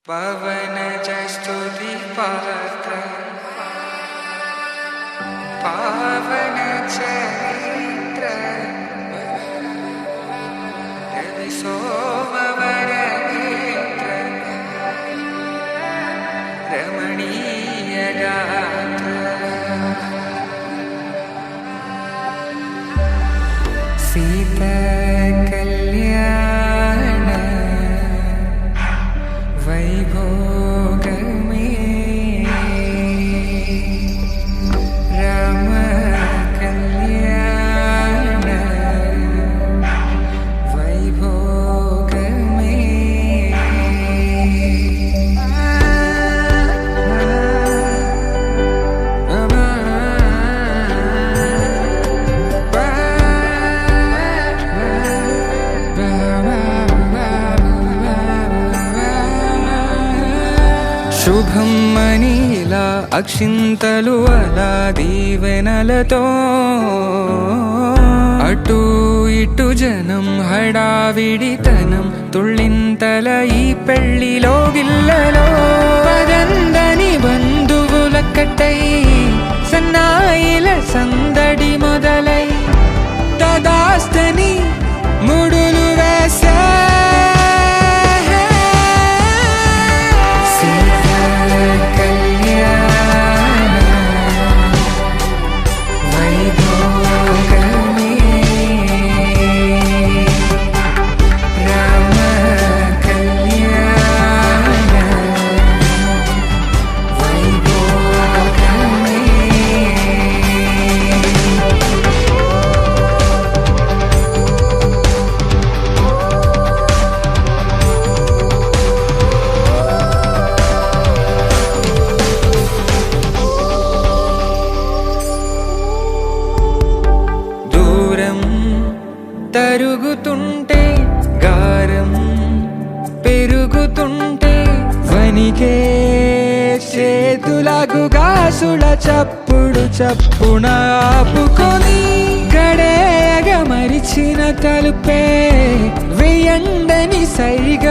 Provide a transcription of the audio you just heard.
పవనజ స్తుతి పాత్ర పావన చరిత్ర రవి సోమవర నేత్ర రమణీయ గాత్ర సీతా కళ్యాణ వైభోగమే రామ కళ్యాణ వైభోగమే శుభం మనీలా అక్షింతలు అలా దీవెనలతో అటు ఇటు జనం హడావిడితనం తుళ్ళింతల ఈ పెళ్లిలో గిల్లలో పదందని బంధువులక్కటై సన్నాయిల సందడి మొదలై తదాస్తని ముడులు వేసే తరుగుతుంటే గారం పెరుగుతుంటే వనికే చేతులకు గాసుల చప్పుడు చప్పున ఆపుకొని గడేగ మరిచిన తలుపే వెయ్యండని సైగ